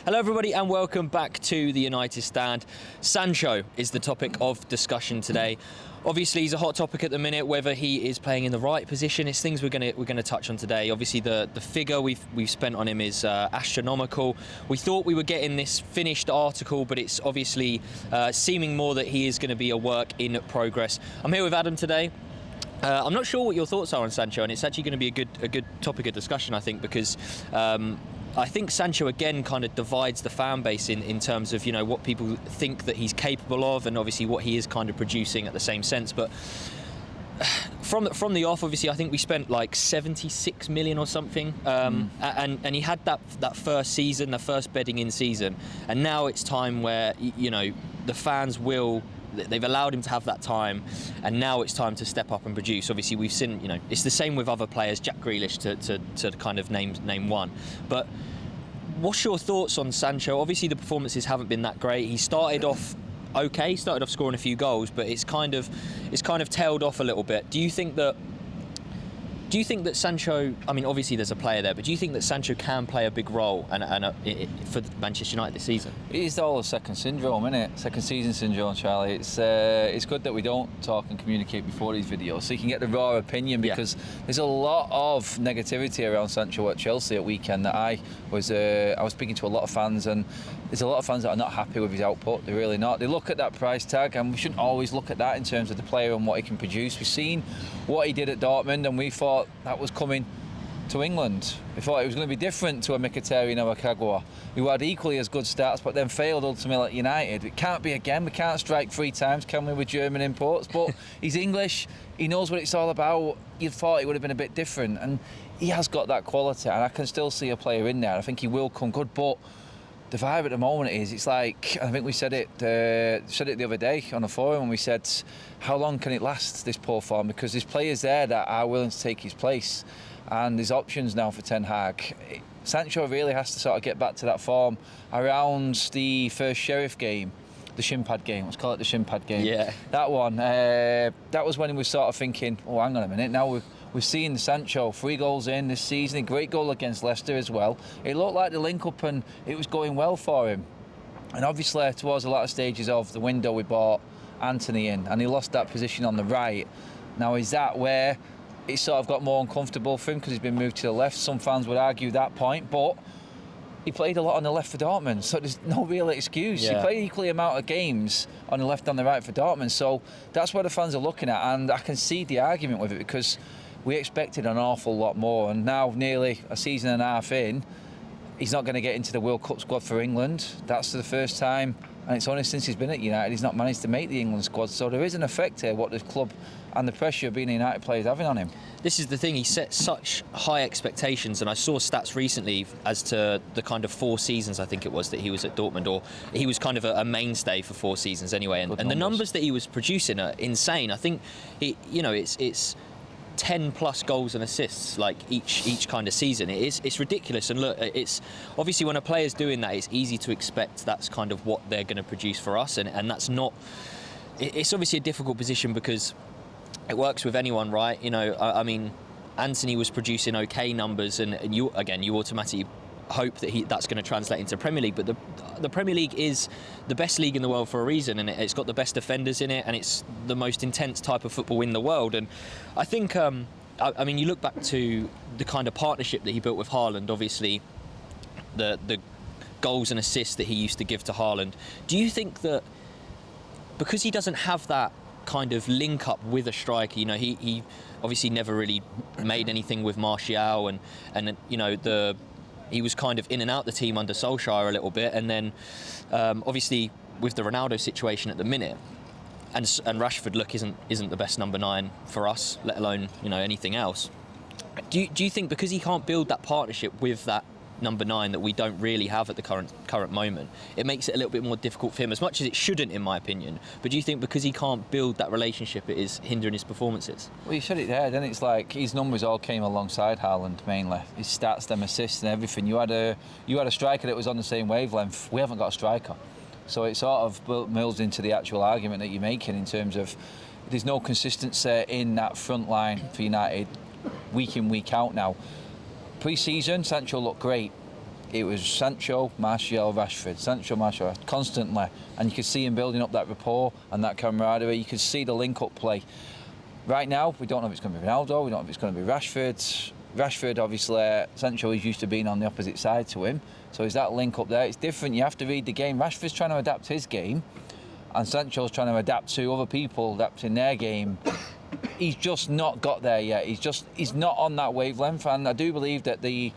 Hello everybody and welcome back to the United Stand. Sancho is the topic of discussion today. Obviously he's a hot topic at the minute, whether he is playing in the right position. It's things we're going to touch on today. Obviously the figure we've spent on him is astronomical. We thought we were getting this finished article, but it's obviously seeming more that he is going to be a work in progress. I'm here with Adam today. I'm not sure what your thoughts are on Sancho, and it's actually going to be a good topic of discussion, I think, because I think Sancho again kind of divides the fan base in terms of, you know, what people think that he's capable of, and obviously what he is kind of producing at the same sense. But from the off, obviously, I think we spent like 76 million or something, and he had that first season, the first bedding in season, and now it's time where, you know, the fans will. They've allowed him to have that time, and now it's time to step up and produce. Obviously, we've seen, you know, it's the same with other players, Jack Grealish to kind of name one. But what's your thoughts on Sancho? Obviously, the performances haven't been that great. He started off okay, started off scoring a few goals, but it's kind of tailed off a little bit. Do you think that Sancho, I mean, obviously there's a player there, but do you think that Sancho can play a big role for Manchester United this season? It is all a second syndrome, isn't it? Second season syndrome, Charlie. It's good that we don't talk and communicate before these videos, so you can get the raw opinion, because there's a lot of negativity around Sancho at Chelsea at weekend that I was speaking to a lot of fans, and there's a lot of fans that are not happy with his output. They're really not. They look at that price tag, and we shouldn't always look at that in terms of the player and what he can produce. We've seen what he did at Dortmund, and we thought that was coming to England. We thought it was going to be different to a Mkhitaryan or a Kagawa, who had equally as good stats but then failed ultimately at United. It can't be again. We can't strike 3 times, can we, with German imports? But he's English. He knows what it's all about. You thought it would have been a bit different, and he has got that quality, and I can still see a player in there. I think he will come good, but the vibe at the moment is, it's like, I think we said it the other day on the forum, and we said, how long can it last, this poor form? Because there's players there that are willing to take his place, and there's options now for Ten Hag. Sancho really has to sort of get back to that form around the first Sheriff game, the shin pad game. Let's call it the shin pad game. Yeah. That one. That was when he was sort of thinking, oh, hang on a minute, now we've seen Sancho 3 goals in this season, a great goal against Leicester as well. It looked like the link-up and it was going well for him. And obviously, towards the latter stages of the window, we brought Anthony in, and he lost that position on the right. Now, is that where it sort of got more uncomfortable for him because he's been moved to the left? Some fans would argue that point, but he played a lot on the left for Dortmund, so there's no real excuse. Yeah. He played equally amount of games on the left and the right for Dortmund, so that's what the fans are looking at, and I can see the argument with it, because we expected an awful lot more, and now nearly a season and a half in, he's not going to get into the World Cup squad for England. That's the first time, and it's only since he's been at United he's not managed to make the England squad, so there is an effect here what the club and the pressure of being a United player is having on him. This is the thing, he set such high expectations, and I saw stats recently as to the kind of 4 seasons, I think it was, that he was at Dortmund, or he was kind of a mainstay for 4 seasons anyway, and the numbers that he was producing are insane. I think it's 10 plus goals and assists like each kind of season. It's ridiculous, and look, it's obviously when a player's doing that, it's easy to expect that's kind of what they're going to produce for us, and that's not. It's obviously a difficult position because it works with anyone, right? You know, I mean, Anthony was producing okay numbers, and you automatically hope that that's going to translate into Premier League, but the Premier League is the best league in the world for a reason, and it's got the best defenders in it, and it's the most intense type of football in the world. And I think I mean, you look back to the kind of partnership that he built with Haaland, obviously the goals and assists that he used to give to Haaland. Do you think that because he doesn't have that kind of link up with a striker, you know, he obviously never really made anything with Martial, and you know, he was kind of in and out the team under Solskjaer a little bit, and then obviously with the Ronaldo situation at the minute, and Rashford isn't the best number 9 for us, let alone, you know, anything else. Do you think because he can't build that partnership with that number 9 that we don't really have at the current moment, it makes it a little bit more difficult for him, as much as it shouldn't, in my opinion? But do you think because he can't build that relationship, it is hindering his performances? Well, you said it there, then it's like his numbers all came alongside Haaland mainly. His stats, them assists and everything. You had a striker that was on the same wavelength. We haven't got a striker. So it sort of mills into the actual argument that you're making in terms of there's no consistency in that front line for United week in, week out now. Pre-season, Sancho looked great. it was Sancho, Martial, Rashford, Sancho, Martial, constantly. And you could see him building up that rapport and that camaraderie. You could see the link-up play. Right now, we don't know if it's going to be Ronaldo, we don't know if it's going to be Rashford. Rashford, obviously, Sancho is used to being on the opposite side to him. So is that link up there? It's different. You have to read the game. Rashford's trying to adapt his game, and Sancho's trying to adapt to other people adapting their game. He's just not got there yet. He's not on that wavelength, and I do believe that the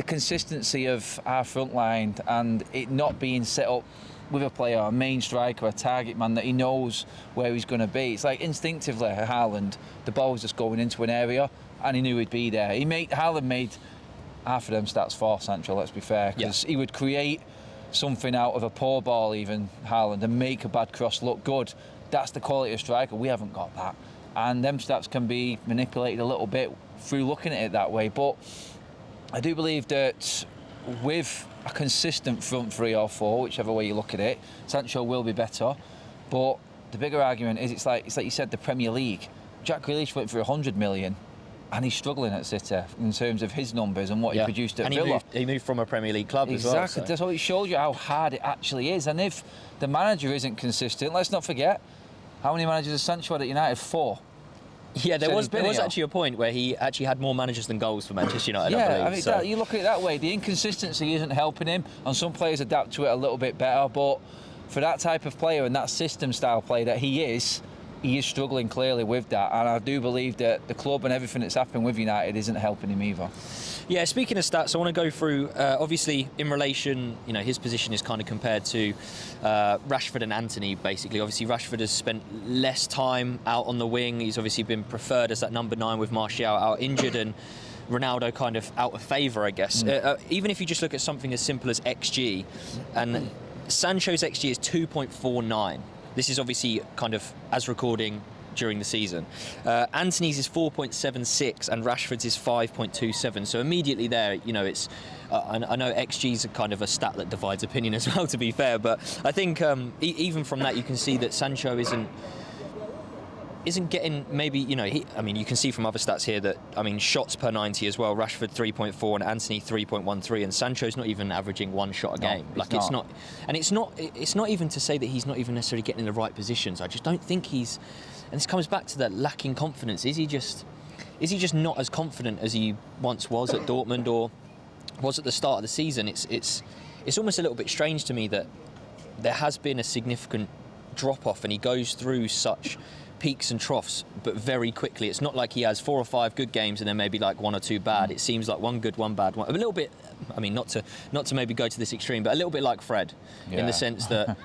consistency of our front line and it not being set up with a player, a main striker, a target man that he knows where he's going to be. It's like instinctively, Haaland, the ball was just going into an area and he knew he'd be there. Haaland made half of them stats for Sancho, let's be fair, because he would create something out of a poor ball, even Haaland, and make a bad cross look good. That's the quality of striker. We haven't got that. And them stats can be manipulated a little bit through looking at it that way. But I do believe that with a consistent front three or four, whichever way you look at it, Sancho will be better. But the bigger argument is it's like you said, the Premier League. Jack Grealish went for 100 million and he's struggling at City in terms of his numbers and what he produced at Villa. He moved from a Premier League club as well. Exactly. So it shows you how hard it actually is. And if the manager isn't consistent, let's not forget, how many managers has Sancho had at United? 4. Yeah, there was actually a point where he actually had more managers than goals for Manchester United, I believe. You look at it that way, the inconsistency isn't helping him, and some players adapt to it a little bit better, but for that type of player and that system style player that he is struggling clearly with that, and I do believe that the club and everything that's happened with United isn't helping him either. Yeah, speaking of stats, I want to go through, obviously, in relation, his position is kind of compared to Rashford and Antony, basically. Obviously, Rashford has spent less time out on the wing. He's obviously been preferred as that number 9 with Martial out injured and Ronaldo kind of out of favour, I guess. Even if you just look at something as simple as XG, and Sancho's XG is 2.49. This is obviously kind of as recording during the season. Antony's is 4.76 and Rashford's is 5.27. So immediately there, it's. I know XG's a kind of a stat that divides opinion as well, to be fair. But I think even from that, you can see that Sancho isn't getting maybe, you can see from other stats here that, shots per 90 as well, Rashford 3.4 and Antony 3.13, and Sancho's not even averaging 1 shot a game. It's not even to say that he's not even necessarily getting in the right positions. I just don't think he's, and this comes back to that lacking confidence. Is he just not as confident as he once was at Dortmund or was at the start of the season? It's almost a little bit strange to me that there has been a significant drop off and he goes through such peaks and troughs, but very quickly. It's not like he has 4 or 5 good games and then maybe like 1 or 2 bad. It seems like 1 good, 1 bad, one. A little bit. Not to maybe go to this extreme, but a little bit like Fred, in the sense that,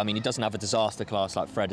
he doesn't have a disaster class like Fred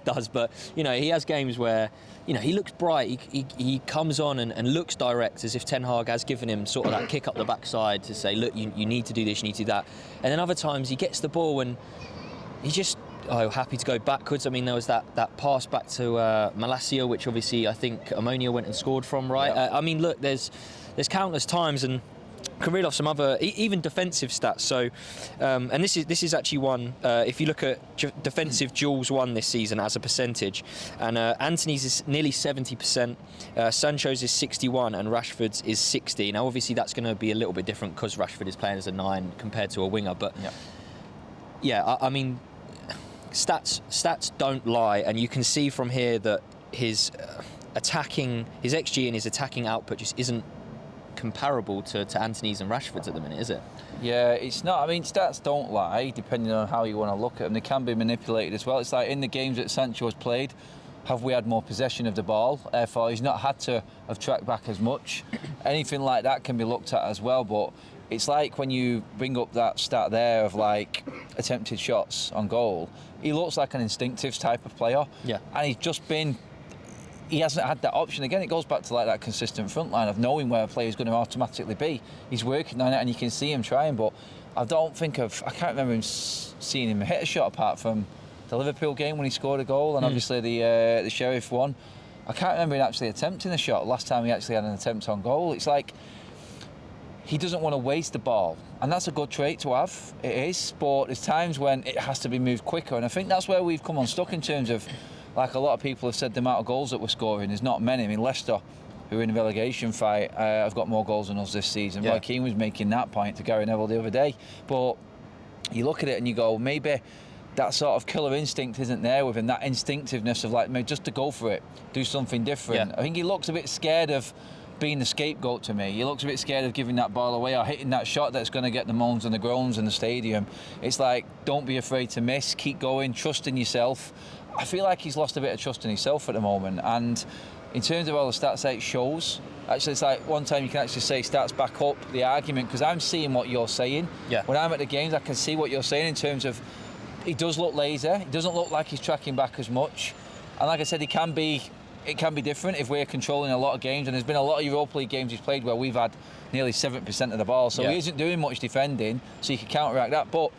does, but he has games where he looks bright. He comes on and looks direct, as if Ten Hag has given him sort of that kick up the backside to say, look, you need to do this, you need to do that. And then other times he gets the ball and he just. Happy to go backwards. There was that pass back to Malacia, which obviously I think Ammonia went and scored from, right? Yeah. Look, there's countless times, and can reel off some other, even defensive stats. So, and this is actually one. If you look at defensive duels won this season as a percentage, and Antony's is nearly 70%, Sancho's is 61, and Rashford's is 60. Now, obviously, that's going to be a little bit different because Rashford is playing as a 9 compared to a winger. But stats don't lie, and you can see from here that his XG and his attacking output just isn't comparable to Antony's and Rashford's at the minute, is it? Yeah, it's not. Stats don't lie, depending on how you want to look at them. They can be manipulated as well. It's like in the games that Sancho has played, have we had more possession of the ball? Therefore, he's not had to have tracked back as much. Anything like that can be looked at as well, but it's like when you bring up that stat there of like attempted shots on goal, he looks like an instinctive type of player. Yeah. And he hasn't had that option. Again, it goes back to like that consistent front line of knowing where a player is going to automatically be. He's working on it and you can see him trying, but I can't remember seeing him hit a shot apart from the Liverpool game when he scored a goal and obviously the Sheriff one. I can't remember him actually attempting a shot last time he actually had an attempt on goal. It's like he doesn't want to waste the ball, and that's a good trait to have. It is, but there's times when it has to be moved quicker, and I think that's where we've come unstuck in terms of, like a lot of people have said, the amount of goals that we're scoring is not many. Leicester who are in a relegation fight, have got more goals than us this season. Yeah. Roy Keane was making that point to Gary Neville the other day. But you look at it and you go, maybe that sort of killer instinct isn't there with him, that instinctiveness of like, maybe just to go for it, do something different. Yeah. I think he looks a bit scared of being the scapegoat to me. He looks a bit scared of giving that ball away or hitting that shot that's going to get the moans and the groans in the stadium. It's like, don't be afraid to miss, keep going, trust in yourself. I feel like he's lost a bit of trust in himself at the moment, and in terms of all the stats that it shows, actually it's like one time you can actually say stats back up the argument, because I'm seeing what you're saying. Yeah. When I'm at the games, I can see what you're saying in terms of he does look lazy, he doesn't look like he's tracking back as much, and like I said, it can be different if we're controlling a lot of games, and there's been a lot of Europa League games he's played where we've had nearly 7% of the ball, so he isn't doing much defending, so you can counteract that. But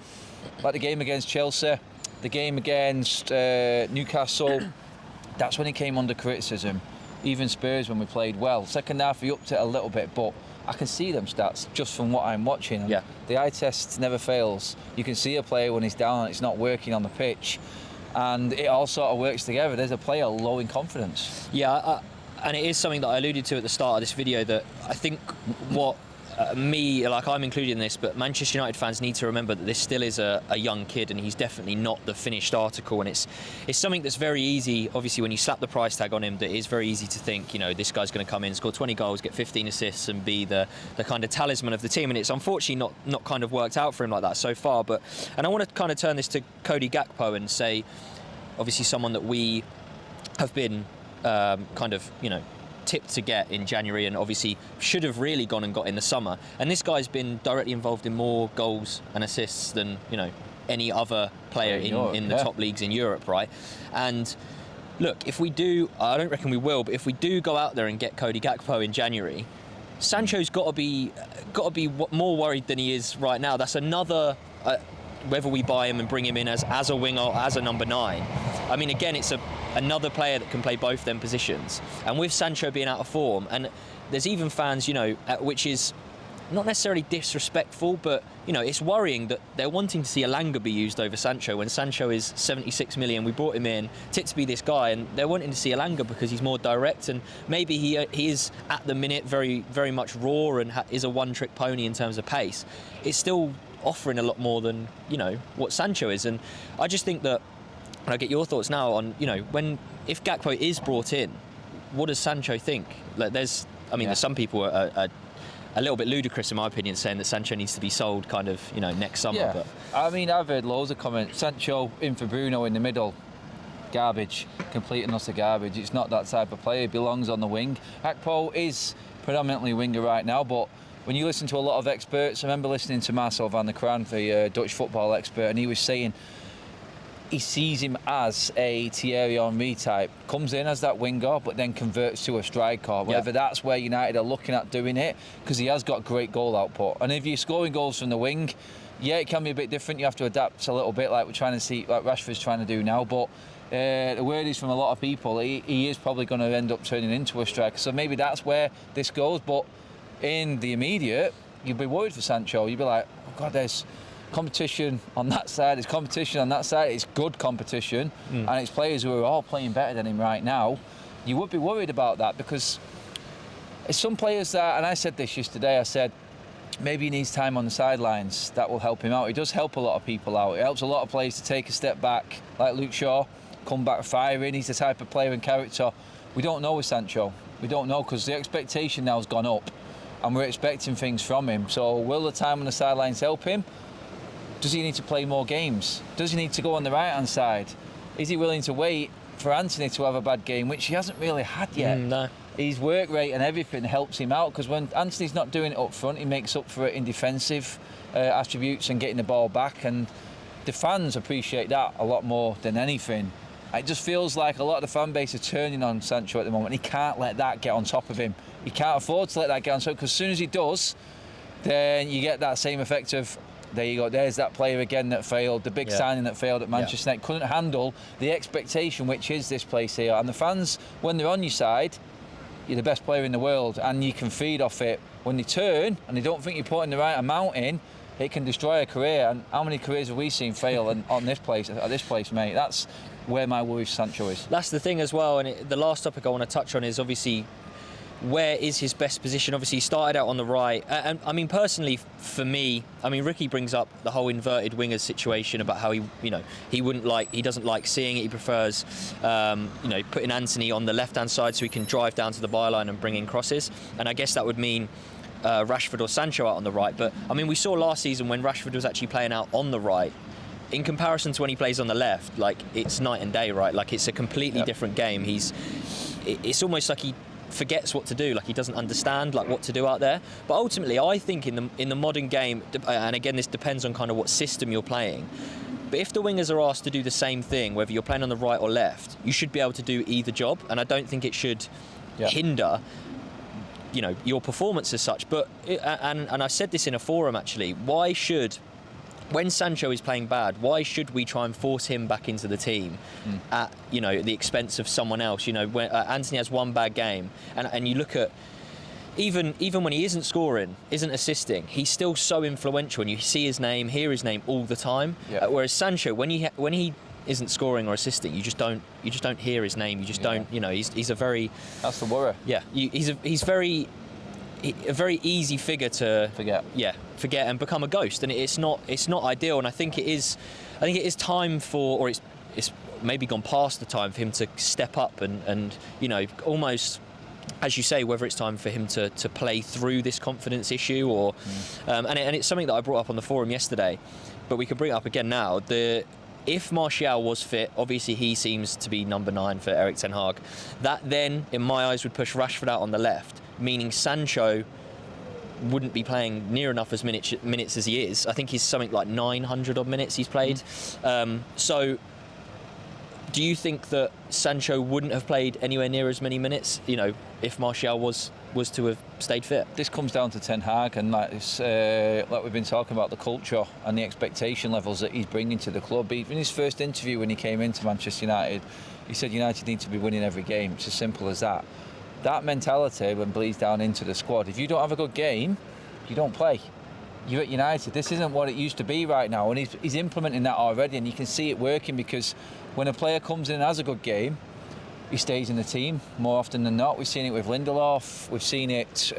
like the game against Chelsea, the game against Newcastle, that's when he came under criticism. Even Spurs, when we played well. Second half, he upped it a little bit, but I can see them stats just from what I'm watching. Yeah. The eye test never fails. You can see a player when he's down and it's not working on the pitch, and it all sort of works together. There's a player low in confidence. Yeah, and it is something that I alluded to at the start of this video, that I think what I'm included in this, but Manchester United fans need to remember that this still is a young kid, and he's definitely not the finished article, and it's something that's very easy, obviously, when you slap the price tag on him, that it's very easy to think, you know, this guy's going to come in, score 20 goals, get 15 assists and be the kind of talisman of the team, and it's unfortunately not kind of worked out for him like that so far. And I want to kind of turn this to Cody Gakpo and say, obviously someone that we have been kind of, you know, tipped to get in January, and obviously should have really gone and got in the summer. And this guy's been directly involved in more goals and assists than, you know, any other player in the top leagues in Europe, right? And look, if we do, I don't reckon we will, but if we do go out there and get Cody Gakpo in January, Sancho's got to be more worried than he is right now. That's another. Whether we buy him and bring him in as a winger or as a number 9. I mean, again, it's another player that can play both them positions. And with Sancho being out of form, and there's even fans, you know, which is not necessarily disrespectful, but, you know, it's worrying that they're wanting to see Elanga be used over Sancho when Sancho is 76 million. We brought him in to be this guy, and they're wanting to see Elanga because he's more direct, and maybe he is at the minute very, very much raw and is a one-trick pony in terms of pace. It's still offering a lot more than, you know, what Sancho is. And I just think that, and I get your thoughts now on, you know, if Gakpo is brought in, what does Sancho think? Like, there's some people are a little bit ludicrous in my opinion, saying that Sancho needs to be sold kind of, you know, next summer. Yeah. But I mean, I've heard loads of comments. Sancho in for Bruno in the middle, garbage, complete and utter garbage. It's not that type of player. He belongs on the wing. Gakpo is predominantly winger right now, but when you listen to a lot of experts, I remember listening to Marcel van der Kraan, the Dutch football expert, and he was saying he sees him as a Thierry Henry type. Comes in as that winger, but then converts to a striker. Whether that's where United are looking at doing it, because he has got great goal output. And if you're scoring goals from the wing, yeah, it can be a bit different. You have to adapt a little bit, like we're trying to see, like Rashford's trying to do now. But the word is from a lot of people, he is probably going to end up turning into a striker. So maybe that's where this goes. But in the immediate, you'd be worried for Sancho. You'd be like, oh God, there's competition on that side, there's competition on that side, it's good competition, and it's players who are all playing better than him right now. You would be worried about that, because it's some players that, and I said this yesterday, I said, maybe he needs time on the sidelines. That will help him out. It does help a lot of people out. It helps a lot of players to take a step back, like Luke Shaw, come back firing. He's the type of player and character we don't know with Sancho. We don't know, because the expectation now has gone up, and we're expecting things from him. So will the time on the sidelines help him? Does he need to play more games? Does he need to go on the right-hand side? Is he willing to wait for Anthony to have a bad game, which he hasn't really had yet? No. His work rate and everything helps him out, because when Anthony's not doing it up front, he makes up for it in defensive attributes and getting the ball back, and the fans appreciate that a lot more than anything. It just feels like a lot of the fan base are turning on Sancho at the moment. He can't let that get on top of him. He can't afford to let that get on top, because as soon as he does, then you get that same effect of, there you go, there's that player again that failed, the big signing that failed at Manchester United, couldn't handle the expectation, which is this place here. And the fans, when they're on your side, you're the best player in the world, and you can feed off it. When they turn and they don't think you're putting the right amount in, it can destroy a career. And how many careers have we seen fail on this place, at this place, mate? That's where my worry for Sancho is. That's the thing as well, and the last topic I want to touch on is obviously where is his best position? Obviously, he started out on the right. And I mean, personally, for me, I mean, Ricky brings up the whole inverted wingers situation about how he doesn't like seeing it. He prefers, putting Anthony on the left-hand side so he can drive down to the byline and bring in crosses. And I guess that would mean Rashford or Sancho out on the right. But I mean, we saw last season when Rashford was actually playing out on the right, in comparison to when he plays on the left, like, it's night and day, right? Like, it's a completely different game. It's almost like he forgets what to do, like he doesn't understand like what to do out there. But ultimately, I think in the modern game, and again, this depends on kind of what system you're playing, but if the wingers are asked to do the same thing, whether you're playing on the right or left, you should be able to do either job, and I don't think it should hinder your performance as such. But and I said this in a forum actually, why should, when Sancho is playing bad, why should we try and force him back into the team at the expense of someone else? When Anthony has one bad game, and you look at even when he isn't scoring, isn't assisting, he's still so influential, and you see his name, hear his name all the time. Whereas Sancho, when he isn't scoring or assisting, you just don't hear his name. You just don't. He's a very, that's the worry. Yeah, he's a very easy figure to forget and become a ghost, and it's not ideal. And I think it is time for, or it's maybe gone past the time for him to step up and almost, as you say, whether it's time for him to play through this confidence issue or and it's something that I brought up on the forum yesterday, but we can bring it up again now. If Martial was fit, obviously he seems to be number 9 for Erik ten Hag. That then, in my eyes, would push Rashford out on the left, meaning Sancho wouldn't be playing near enough as minutes as he is. I think he's something like 900 odd minutes he's played. So do you think that Sancho wouldn't have played anywhere near as many minutes, if Martial was to have stayed fit? This comes down to Ten Hag, and like we've been talking about, the culture and the expectation levels that he's bringing to the club. Even his first interview when he came into Manchester United, he said United need to be winning every game. It's as simple as that. That mentality then bleeds down into the squad. If you don't have a good game, you don't play. You're at United. This isn't what it used to be right now, and he's implementing that already, and you can see it working, because when a player comes in and has a good game, he stays in the team more often than not. We've seen it with Lindelof, we've seen it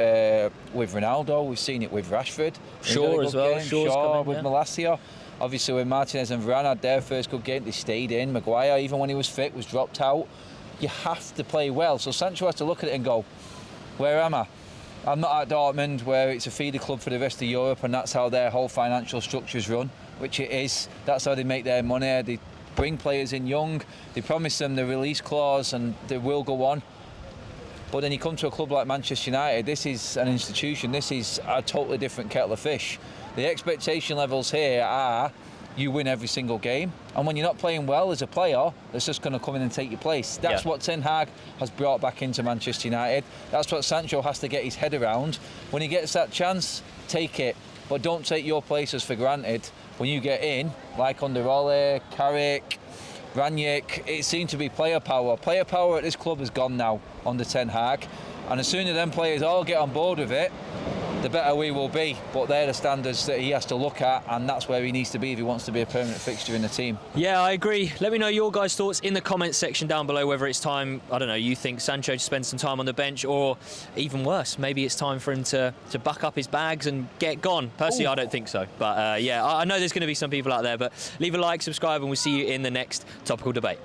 with Ronaldo, we've seen it with Rashford. Shaw as well. Shaw with Malacia. Obviously, when Martinez and Varane had their first good game, they stayed in. Maguire, even when he was fit, was dropped out. You have to play well. So Sancho has to look at it and go, where am I? I'm not at Dortmund, where it's a feeder club for the rest of Europe, and that's how their whole financial structure's run, which it is. That's how they make their money. They bring players in young, they promise them the release clause, and they will go on. But then you come to a club like Manchester United, this is an institution, this is a totally different kettle of fish. The expectation levels here are you win every single game, and when you're not playing well as a player, that's just going to come in and take your place. That's what Ten Hag has brought back into Manchester United. That's what Sancho has to get his head around. When he gets that chance, take it, but don't take your places for granted. When you get in, like under Ole, Carrick, Ranić, it seemed to be player power. Player power at this club has gone now under Ten Hag, and as soon as them players all get on board with it, the better we will be. But they're the standards that he has to look at, and that's where he needs to be if he wants to be a permanent fixture in the team. Yeah, I agree. Let me know your guys' thoughts in the comments section down below, whether it's time, I don't know, you think Sancho to spend some time on the bench, or even worse, maybe it's time for him to buck up his bags and get gone. Personally, I don't think so. But I know there's going to be some people out there, but leave a like, subscribe, and we'll see you in the next Topical Debate.